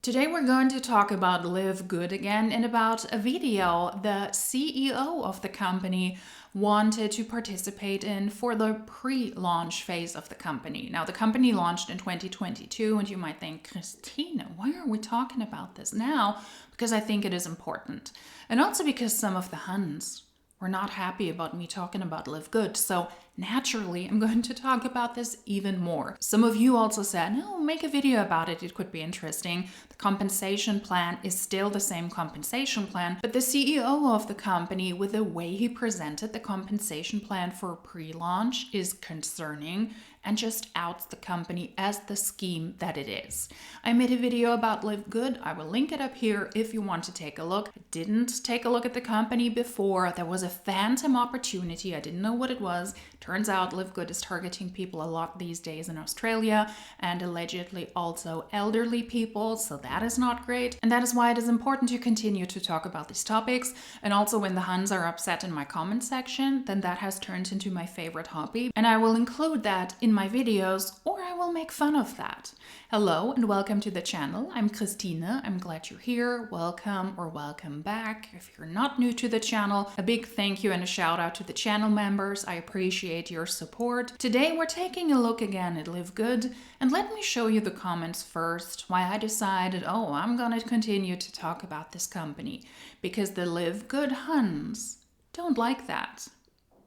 Today we're going to talk about Live Good again and about a video the CEO of the company wanted to participate in for the pre-launch phase of the company. Now, the company launched in 2022, and you might think, Christina, why are we talking about this now? Because I think it is important. And also because some of the Huns were not happy about me talking about Live Good. So naturally, I'm going to talk about this even more. Some of you also said, no, make a video about it. It could be interesting. The compensation plan is still the same compensation plan, but the CEO of the company, with the way he presented the compensation plan for pre-launch, is concerning and just outs the company as the scheme that it is. I made a video about Live Good. I will link it up here if you want to take a look. I didn't take a look at the company before. There was a phantom opportunity. I didn't know what it was. Turns out Live Good is targeting people a lot these days in Australia and allegedly also elderly people, so that is not great. And that is why it is important to continue to talk about these topics. And also when the Huns are upset in my comment section, then that has turned into my favorite hobby. And I will include that in my videos, or I will make fun of that. Hello and welcome to the channel. I'm Christina. I'm glad you're here. Welcome or welcome back. If you're not new to the channel, a big thank you and a shout out to the channel members. I appreciate your support. Today we're taking a look again at Live Good, and let me show you the comments first, why I decided, I'm gonna continue to talk about this company, because the Live Good Huns don't like that.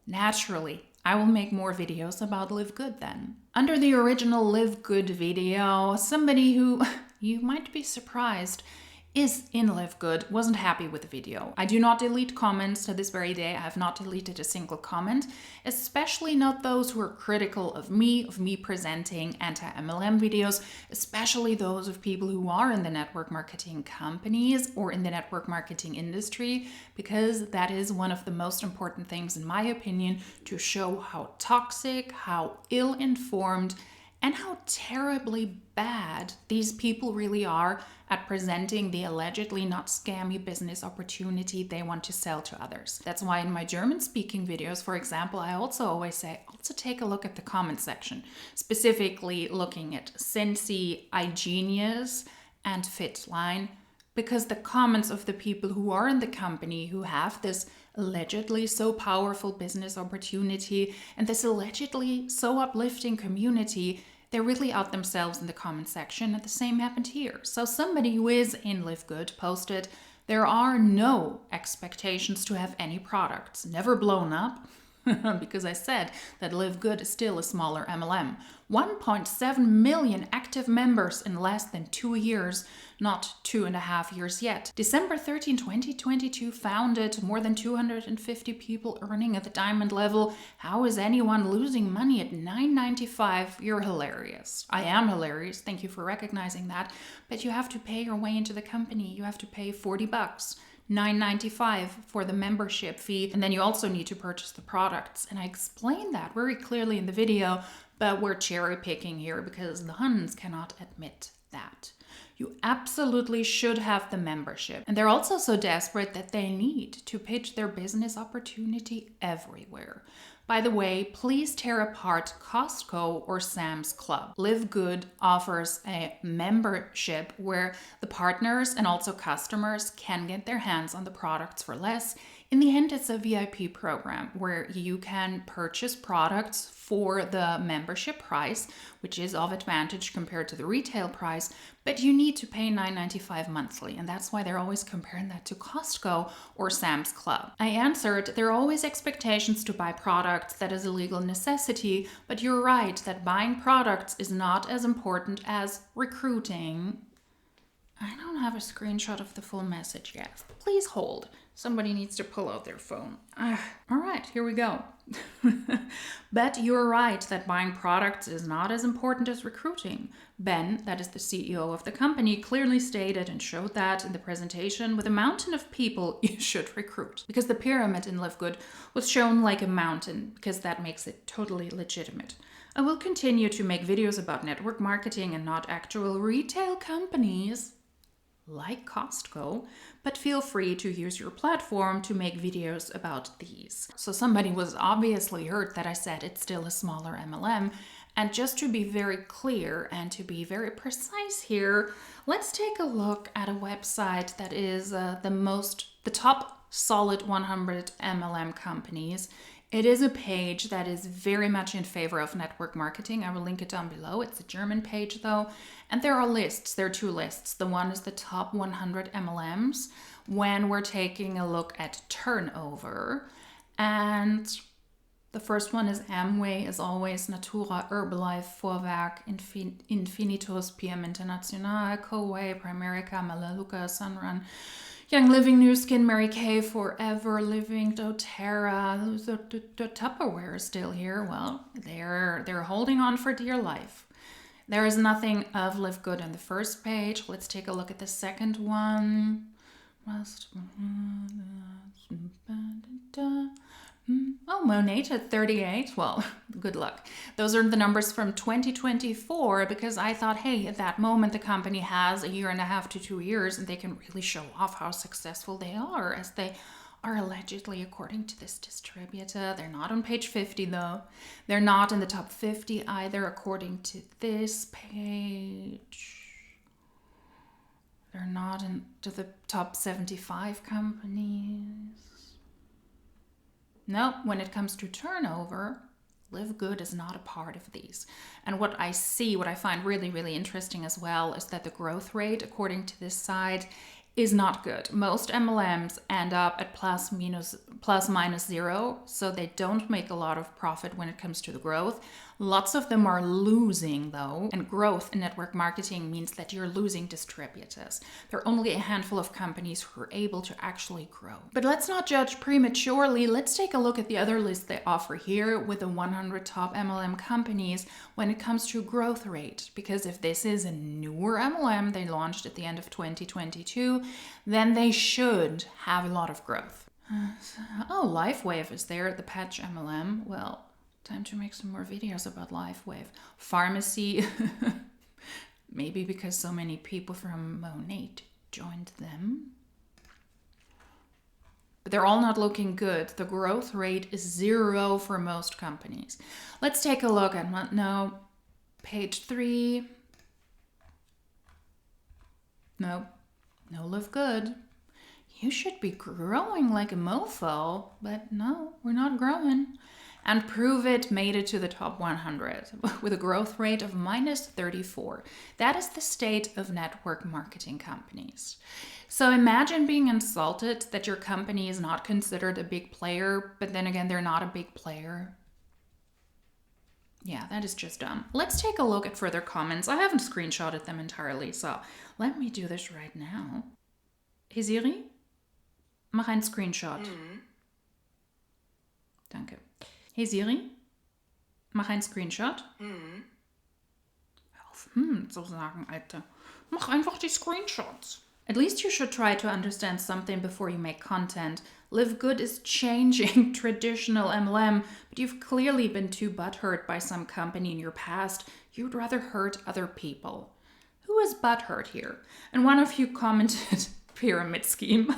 Naturally, I will make more videos about Live Good then. Under the original Live Good video, somebody who, you might be surprised, is in Live Good wasn't happy with the video. I do not delete comments to this very day. I have not deleted a single comment, especially not those who are critical of me presenting anti-MLM videos, especially those of people who are in the network marketing companies or in the network marketing industry, because that is one of the most important things, in my opinion, to show how toxic, how ill-informed, and how terribly bad these people really are at presenting the allegedly not scammy business opportunity they want to sell to others. That's why in my German-speaking videos, for example, I also always say, take a look at the comment section, specifically looking at Sensi, iGenius, and Fitline, because the comments of the people who are in the company who have this allegedly so powerful business opportunity and this allegedly so uplifting community, they really out themselves in the comment section, and the same happened here. So somebody who is in Live Good posted, there are no expectations to have any products, never blown up, because I said that Live Good is still a smaller MLM. 1.7 million active members in less than 2 years, not 2.5 years yet. December 13, 2022 founded, more than 250 people earning at the diamond level. How is anyone losing money at $9.95? You're hilarious. I am hilarious. Thank you for recognizing that. But you have to pay your way into the company. You have to pay $40. $9.95 for the membership fee, and then you also need to purchase the products. And I explained that very clearly in the video, but we're cherry picking here because the Huns cannot admit that. You absolutely should have the membership. And they're also so desperate that they need to pitch their business opportunity everywhere. By the way, please tear apart Costco or Sam's Club. Live Good offers a membership where the partners and also customers can get their hands on the products for less. In the end, it's a VIP program where you can purchase products for the membership price, which is of advantage compared to the retail price, but you need to pay $9.95 monthly, and that's why they're always comparing that to Costco or Sam's Club. I answered, there are always expectations to buy products. That is a legal necessity, but you're right that buying products is not as important as recruiting. I don't have a screenshot of the full message yet. Please hold. Somebody needs to pull out their phone. All right, here we go. But you're right that buying products is not as important as recruiting. Ben, that is the CEO of the company, clearly stated and showed that in the presentation with a mountain of people you should recruit. Because the pyramid in Live Good was shown like a mountain, because that makes it totally legitimate. I will continue to make videos about network marketing and not actual retail companies like Costco, but feel free to use your platform to make videos about these. So somebody was obviously hurt that I said it's still a smaller MLM, And just to be very clear and to be very precise here, let's take a look at a website that is the top solid 100 MLM companies. It is a page that is very much in favor of network marketing. I will link it down below. It's a German page though. And there are lists. There are two lists. The one is the top 100 MLMs when we're taking a look at turnover. And the first one is Amway, as always, Natura, Herbalife, Vorwerk, Infinitus, PM International, Coway, Primerica, Melaleuca, Sunrun, Young Living, New Skin, Mary Kay, Forever Living, doTERRA. The Tupperware is still here. Well, they're holding on for dear life. There is nothing of Live Good on the first page. Let's take a look at the second one. Oh, Monate at 38. Well, good luck. Those are the numbers from 2024 because I thought, hey, at that moment, the company has a year and a half to 2 years and they can really show off how successful they are, as they are allegedly, according to this distributor. They're not on page 50 though. They're not in the top 50 either, according to this page. They're not into the top 75 companies. No, when it comes to turnover, Live Good is not a part of these. And what I find really, really interesting as well is that the growth rate, according to this side, is not good. Most MLMs end up at plus minus zero, so they don't make a lot of profit when it comes to the growth. Lots of them are losing though, and growth in network marketing means that you're losing distributors. There are only a handful of companies who are able to actually grow. But let's not judge prematurely. Let's take a look at the other list they offer here with the 100 top MLM companies when it comes to growth rate. Because if this is a newer MLM they launched at the end of 2022, then they should have a lot of growth. Oh, LifeWave is there, the patch MLM. Well, time to make some more videos about LifeWave. Pharmacy, maybe because so many people from Monate joined them. But they're all not looking good. The growth rate is 0 for most companies. Let's take a look at page 3. No Live Good. You should be growing like a mofo, but no, we're not growing. And Prove It made it to the top 100 with a growth rate of minus 34. That is the state of network marketing companies. So imagine being insulted that your company is not considered a big player, but then again, they're not a big player. Yeah, that is just dumb. Let's take a look at further comments. I haven't screenshotted them entirely, so let me do this right now. Hey Siri, mach einen Screenshot. Danke. Hey Siri, mach einen Screenshot. Hör auf, so sagen, Alter. Mach einfach die Screenshots. At least you should try to understand something before you make content. Live Good is changing traditional MLM, but you've clearly been too butthurt by some company in your past. You'd rather hurt other people. Who is butthurt here? And one of you commented, pyramid scheme.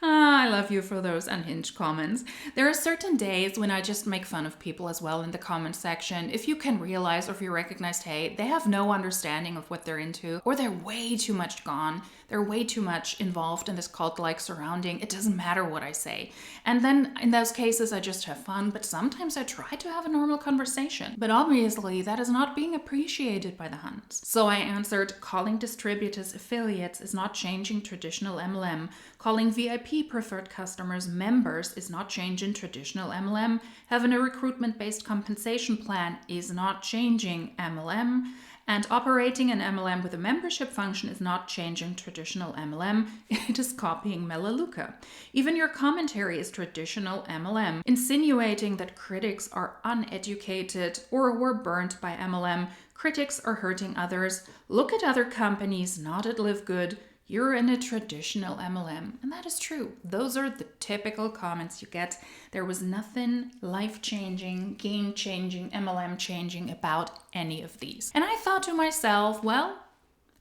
I love you for those unhinged comments. There are certain days when I just make fun of people as well in the comment section. If you can realize or if you recognized, hey, they have no understanding of what they're into, or they're way too much gone, they're way too much involved in this cult-like surrounding, it doesn't matter what I say. And then in those cases, I just have fun, but sometimes I try to have a normal conversation. But obviously, that is not being appreciated by the Huns. So I answered, calling distributors affiliates is not changing traditional MLM. Calling VIP preferred customers members is not changing traditional MLM. Having a recruitment-based compensation plan is not changing MLM. And operating an MLM with a membership function is not changing traditional MLM. It is copying Melaleuca. Even your commentary is traditional MLM, insinuating that critics are uneducated or were burnt by MLM. Critics are hurting others. Look at other companies, not at Live Good. You're in a traditional MLM. And that is true. Those are the typical comments you get. There was nothing life-changing, game-changing, MLM-changing about any of these. And I thought to myself, well,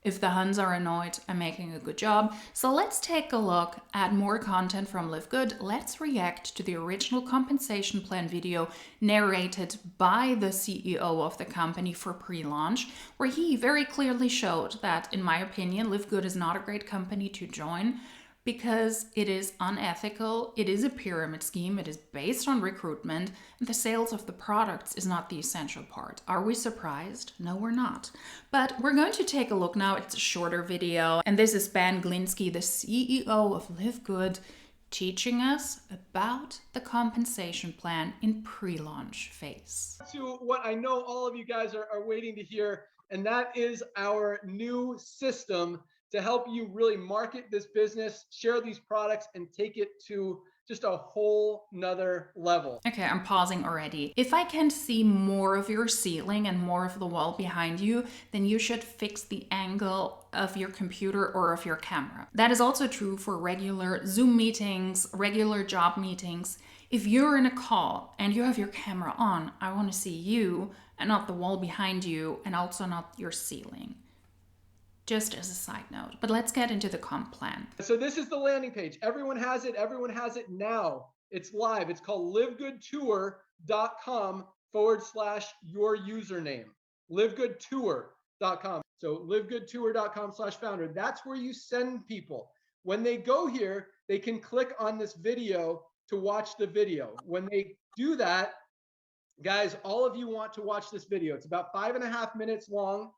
If the Huns are annoyed, I'm making a good job. So let's take a look at more content from Live Good. Let's react to the original compensation plan video narrated by the CEO of the company for pre-launch, where he very clearly showed that, in my opinion, Live Good is not a great company to join because it is unethical, it is a pyramid scheme, it is based on recruitment, and the sales of the products is not the essential part. Are we surprised? No, we're not. But we're going to take a look now. It's a shorter video, and this is Ben Glinsky, the CEO of Live Good, teaching us about the compensation plan in pre-launch phase. To what I know all of you guys are waiting to hear, and that is our new system to help you really market this business, share these products, and take it to just a whole nother level. Okay, I'm pausing already. If I can see more of your ceiling and more of the wall behind you, then you should fix the angle of your computer or of your camera. That is also true for regular Zoom meetings, regular job meetings. If you're in a call and you have your camera on, I want to see you and not the wall behind you, and also not your ceiling. Just as a side note, but let's get into the comp plan. So this is the landing page. Everyone has it. Everyone has it now. It's live. It's called livegoodtour.com/your username. livegoodtour.com. So livegoodtour.com/founder. That's where you send people. When they go here, they can click on this video to watch the video. When they do that, guys, all of you want to watch this video. It's about 5.5 minutes long.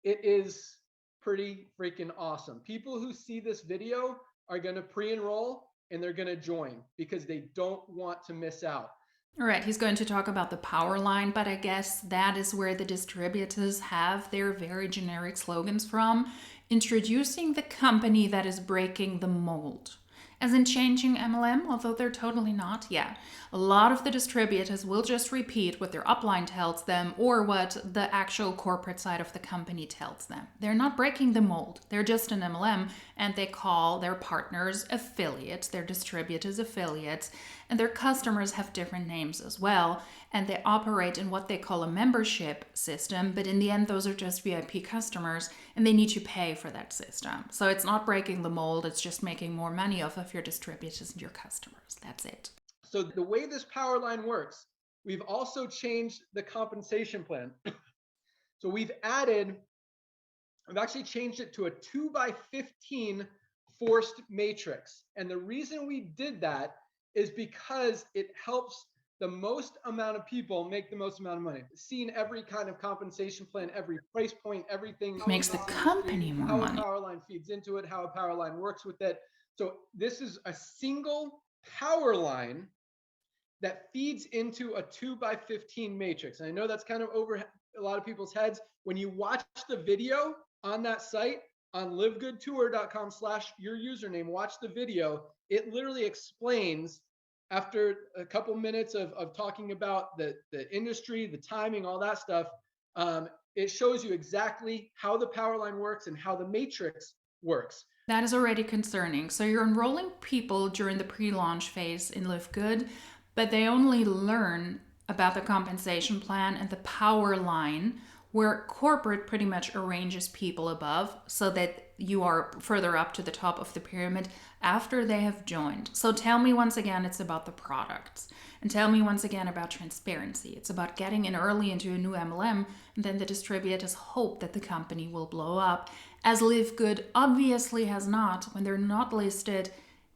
It is pretty freaking awesome. People who see this video are going to pre-enroll and they're going to join because they don't want to miss out. All right, he's going to talk about the power line, but I guess that is where the distributors have their very generic slogans from. Introducing the company that is breaking the mold. As in changing MLM, although they're totally not. Yeah, a lot of the distributors will just repeat what their upline tells them or what the actual corporate side of the company tells them. They're not breaking the mold. They're just an MLM, and they call their partners affiliates, their distributors affiliates, and their customers have different names as well, and they operate in what they call a membership system, but in the end, those are just VIP customers, and they need to pay for that system. So it's not breaking the mold, it's just making more money off of your distributors and your customers. That's it. So the way this power line works, we've also changed the compensation plan. So we've actually changed it to a 2x15 forced matrix. And the reason we did that is because it helps the most amount of people make the most amount of money. Seeing every kind of compensation plan, every price point, everything makes the company more money. How a power line feeds into it, how a power line works with it. So this is a single power line that feeds into a 2x15 matrix. And I know that's kind of over a lot of people's heads. When you watch the video on that site, on livegoodtour.com/your username, watch the video. It literally explains, after a couple minutes of talking about the industry, the timing, all that stuff, it shows you exactly how the power line works and how the matrix works. That is already concerning. So you're enrolling people during the pre-launch phase in Live Good, but they only learn about the compensation plan and the power line, where corporate pretty much arranges people above so that you are further up to the top of the pyramid after they have joined. So tell me once again, it's about the products. And tell me once again about transparency. It's about getting in early into a new MLM, and then the distributors hope that the company will blow up, as Live Good obviously has not, when they're not listed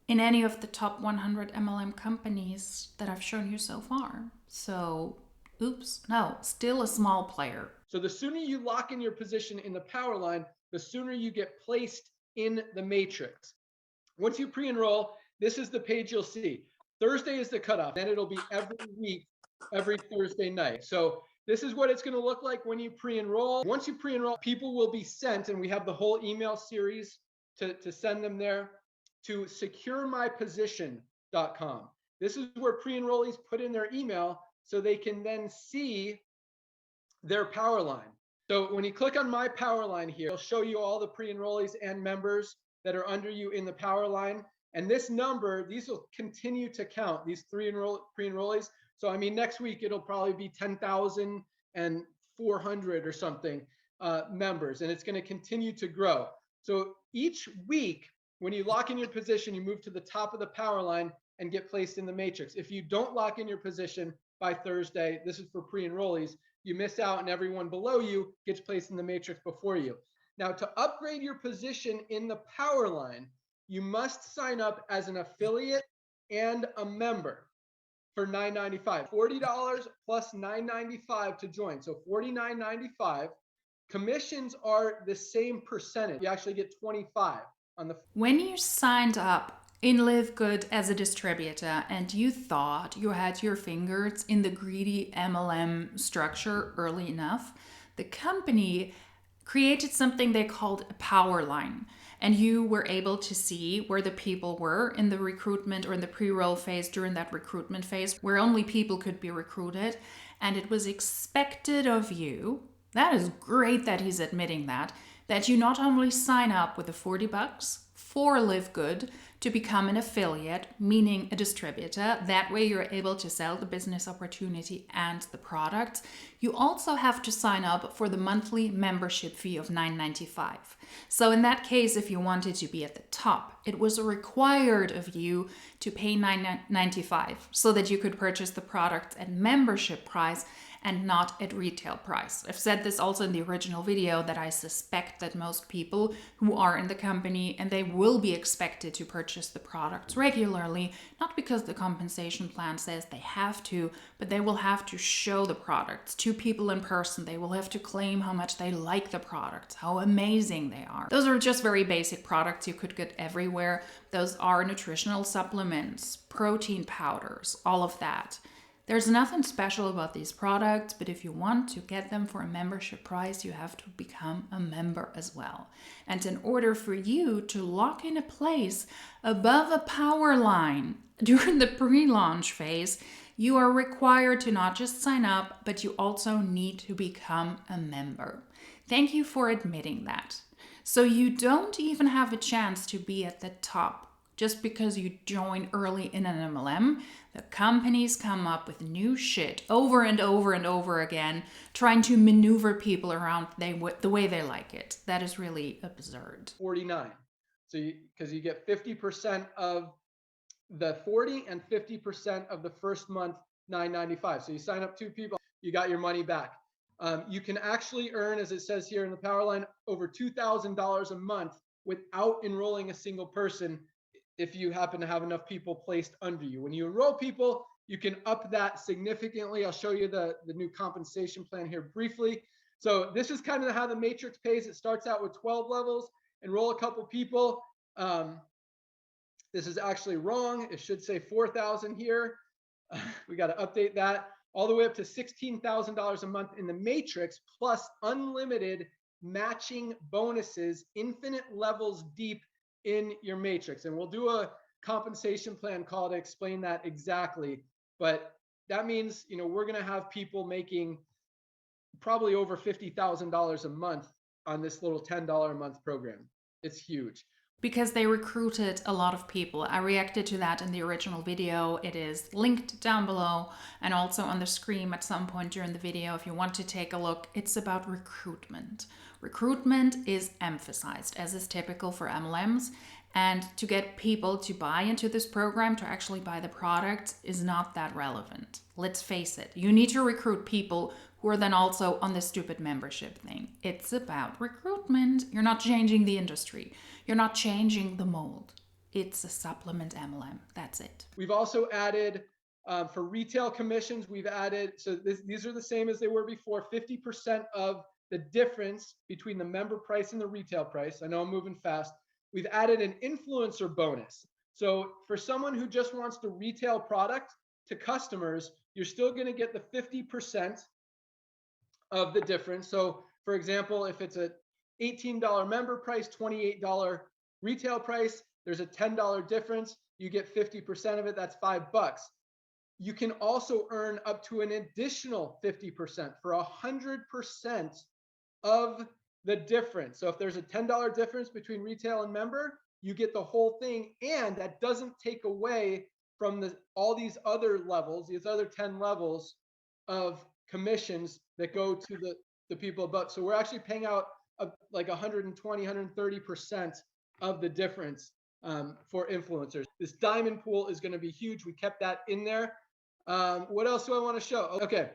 in any of the top 100 MLM companies that I've shown you so far. So, oops, no, still a small player. So the sooner you lock in your position in the power line, the sooner you get placed in the matrix. Once you pre-enroll, this is the page you'll see. Thursday is the cutoff. Then it'll be every week, every Thursday night. So this is what it's going to look like when you pre-enroll. Once you pre-enroll, people will be sent, and we have the whole email series to send them there, to securemyposition.com. This is where pre-enrollees put in their email so they can then see their power line. So when you click on my power line here, it'll show you all the pre-enrollees and members that are under you in the power line. And this number, these will continue to count, these pre-enrollees. So I mean, next week it'll probably be 10,400 or something. members, and it's going to continue to grow. So each week, when you lock in your position, you move to the top of the power line and get placed in the matrix. If you don't lock in your position by Thursday, this is for pre-enrollees, you miss out and everyone below you gets placed in the matrix before you. Now, to upgrade your position in the power line, you must sign up as an affiliate and a member for $9.95. $40 plus $9.95 to join. So $49.95. Commissions are the same percentage. You actually get 25 on the. When you signed up in Live Good as a distributor and you thought you had your fingers in the greedy MLM structure early enough, the company created something they called a power line. And you were able to see where the people were in the recruitment or in the pre-roll phase during that recruitment phase, where only people could be recruited. And it was expected of you, that is great that he's admitting that you not only sign up with the $40 for Live Good to become an affiliate, meaning a distributor. That way you're able to sell the business opportunity and the product. You also have to sign up for the monthly membership fee of $9.95. So in that case, if you wanted to be at the top, it was required of you to pay $9.95 so that you could purchase the product at membership price and not at retail price. I've said this also in the original video that I suspect that most people who are in the company and they will be expected to purchase the products regularly, not because the compensation plan says they have to, but they will have to show the products to people in person. They will have to claim how much they like the products, how amazing they are. Those are just very basic products you could get everywhere. Those are nutritional supplements, protein powders, all of that. There's nothing special about these products, but if you want to get them for a membership price, you have to become a member as well. And in order for you to lock in a place above a power line during the pre-launch phase, you are required to not just sign up, but you also need to become a member. Thank you for admitting that. So you don't even have a chance to be at the top just because you join early in an MLM. The companies come up with new shit over and over and over again, trying to maneuver people around the way they like it. That is really absurd. 49. So because you get 50% of the 40 and 50% of the first month $9.95. So you sign up 2 people, you got your money back. You can actually earn, as it says here in the power line, over $2,000 a month without enrolling a single person if you happen to have enough people placed under you. When you enroll people, you can up that significantly. I'll show you the new compensation plan here briefly. So this is kind of how the matrix pays. It starts out with 12 levels, enroll a couple people. This is actually wrong. It should say 4,000 here. We got to update that. All the way up to $16,000 a month in the matrix, plus unlimited matching bonuses, infinite levels deep in your matrix. And we'll do a compensation plan call to explain that exactly. But that means, we're going to have people making probably over $50,000 a month on this little $10 a month program. It's huge. Because they recruited a lot of people. I reacted to that in the original video. It is linked down below and also on the screen at some point during the video if you want to take a look. It's about recruitment. Recruitment is emphasized, as is typical for MLMs. And to get people to buy into this program, to actually buy the product, is not that relevant. Let's face it. You need to recruit people who are then also on the stupid membership thing. It's about recruitment. You're not changing the industry. You're not changing the mold. It's a supplement MLM. That's it. We've also added, for retail commissions, we've added, so these are the same as they were before, 50% of the difference between the member price and the retail price. I know I'm moving fast. We've added an influencer bonus. So for someone who just wants to retail product to customers, you're still going to get the 50% of the difference. So for example, if it's a $18 member price, $28 retail price, there's a $10 difference. You get 50% of it. That's $5. You can also earn up to an additional 50% for 100% of the difference. So if there's a $10 difference between retail and member, you get the whole thing. And that doesn't take away from all these other levels, these other 10 levels of commissions that go to the the people above. So we're actually paying out like 120, 130% of the difference for influencers. This diamond pool is going to be huge. We kept that in there. What else do I want to show? Okay.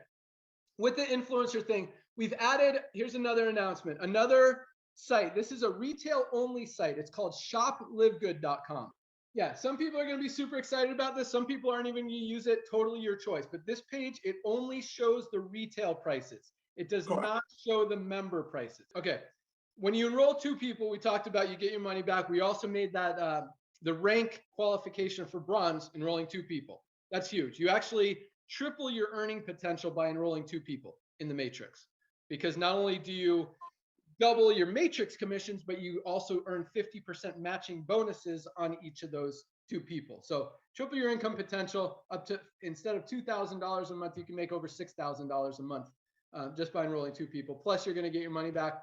With the influencer thing, we've added, here's another announcement, another site. This is a retail only site. It's called shoplivegood.com. Yeah, some people are going to be super excited about this. Some people aren't even going to use it. Totally your choice. But this page, it only shows the retail prices. It does not show the member prices. Okay. When you enroll 2 people, we talked about you get your money back. We also made that the rank qualification for bronze enrolling 2 people. That's huge. You actually triple your earning potential by enrolling 2 people in the matrix, because not only do you double your matrix commissions, but you also earn 50% matching bonuses on each of those 2 people. So triple your income potential up to, instead of $2,000 a month, you can make over $6,000 a month just by enrolling 2 people. Plus, you're going to get your money back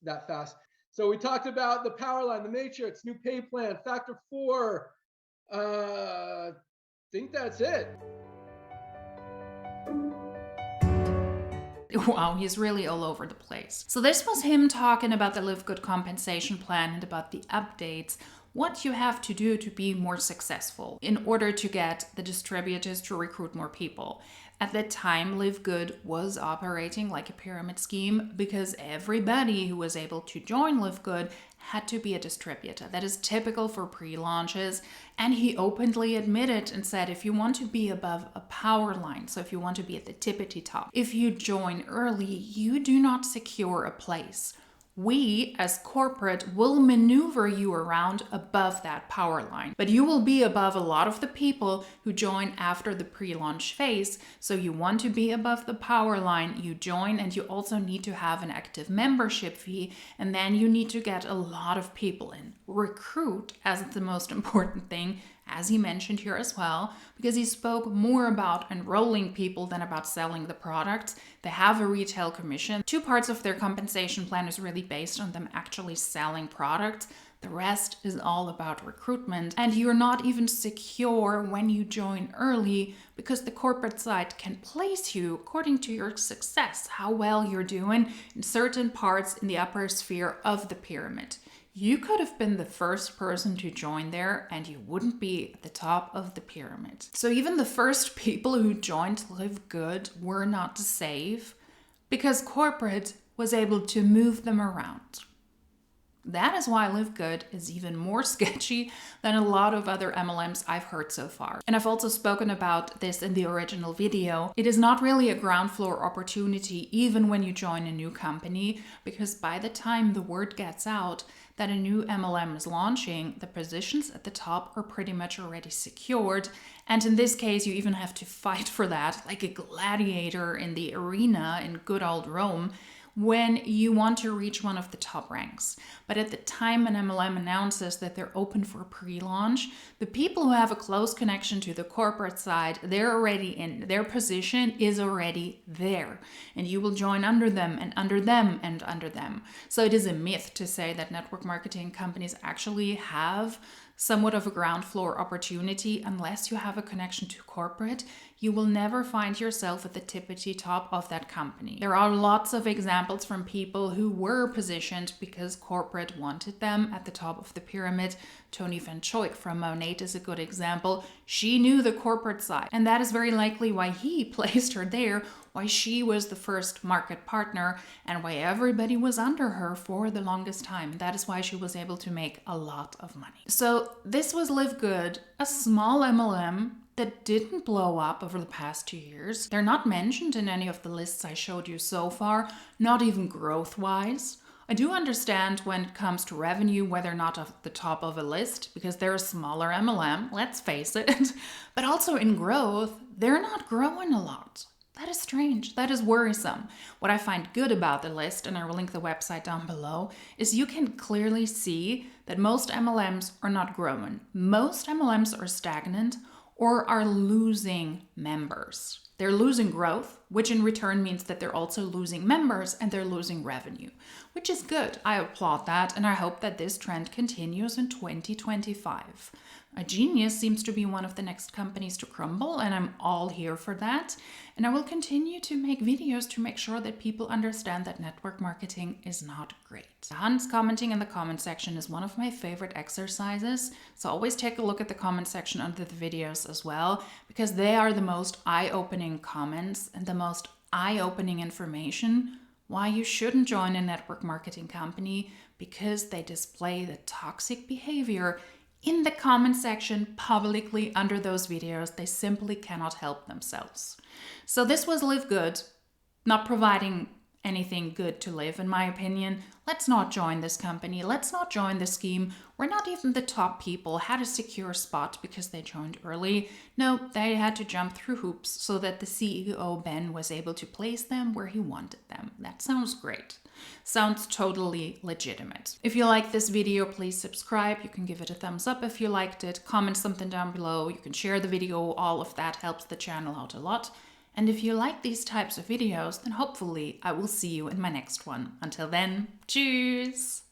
that fast. So we talked about the power line, the matrix, new pay plan, factor 4. I think that's it. Wow, he's really all over the place. So this was him talking about the Live Good compensation plan and about the updates, what you have to do to be more successful in order to get the distributors to recruit more people. At that time, Live Good was operating like a pyramid scheme because everybody who was able to join Live Good had to be a distributor. That is typical for pre-launches. And he openly admitted and said, if you want to be above a power line, so if you want to be at the tippity top, if you join early, you do not secure a place. We, as corporate, will maneuver you around above that power line, but you will be above a lot of the people who join after the pre-launch phase. So you want to be above the power line, you join, and you also need to have an active membership fee, and then you need to get a lot of people in. Recruit as the most important thing, as he mentioned here as well, because he spoke more about enrolling people than about selling the products. They have a retail commission. 2 parts of their compensation plan is really based on them actually selling products. The rest is all about recruitment. And you're not even secure when you join early because the corporate side can place you according to your success, how well you're doing in certain parts in the upper sphere of the pyramid. You could have been the first person to join there and you wouldn't be at the top of the pyramid. So even the first people who joined Live Good were not safe because corporate was able to move them around. That is why Live Good is even more sketchy than a lot of other MLMs I've heard so far. And I've also spoken about this in the original video. It is not really a ground floor opportunity even when you join a new company, because by the time the word gets out that a new MLM is launching, the positions at the top are pretty much already secured. And in this case, you even have to fight for that like a gladiator in the arena in good old Rome, when you want to reach one of the top ranks. But at the time an MLM announces that they're open for pre-launch, the people who have a close connection to the corporate side, they're already in. Their position is already there. And you will join under them and under them and under them. So it is a myth to say that network marketing companies actually have somewhat of a ground floor opportunity. Unless you have a connection to corporate, you will never find yourself at the tippity top of that company. There are lots of examples from people who were positioned because corporate wanted them at the top of the pyramid. Tony Van Choik from Monate is a good example. She knew the corporate side, and that is very likely why he placed her there, why she was the first market partner, and why everybody was under her for the longest time. That is why she was able to make a lot of money. So this was Live Good, a small MLM that didn't blow up over the past 2 years. They're not mentioned in any of the lists I showed you so far, not even growth-wise. I do understand when it comes to revenue whether or not at the top of a list, because they're a smaller MLM, let's face it. But also in growth, they're not growing a lot. That is strange. That is worrisome. What I find good about the list, and I will link the website down below, is you can clearly see that most MLMs are not growing. Most MLMs are stagnant or are losing members. They're losing growth, which in return means that they're also losing members and they're losing revenue, which is good. I applaud that, and I hope that this trend continues in 2025. A genius seems to be one of the next companies to crumble, and I'm all here for that. And I will continue to make videos to make sure that people understand that network marketing is not great. Hans commenting in the comment section is one of my favorite exercises, so always take a look at the comment section under the videos as well, because they are the most eye-opening comments and the most eye-opening information why you shouldn't join a network marketing company, because they display the toxic behavior in the comment section publicly under those videos. They simply cannot help themselves. So this was Live Good, not providing anything good to live, in my opinion. Let's not join this company. Let's not join the scheme where not even the top people had a secure spot because they joined early. No, they had to jump through hoops so that the CEO, Ben, was able to place them where he wanted them. That sounds great. Sounds totally legitimate. If you like this video, please subscribe. You can give it a thumbs up if you liked it. Comment something down below. You can share the video. All of that helps the channel out a lot. And if you like these types of videos, then hopefully I will see you in my next one. Until then, tschüss!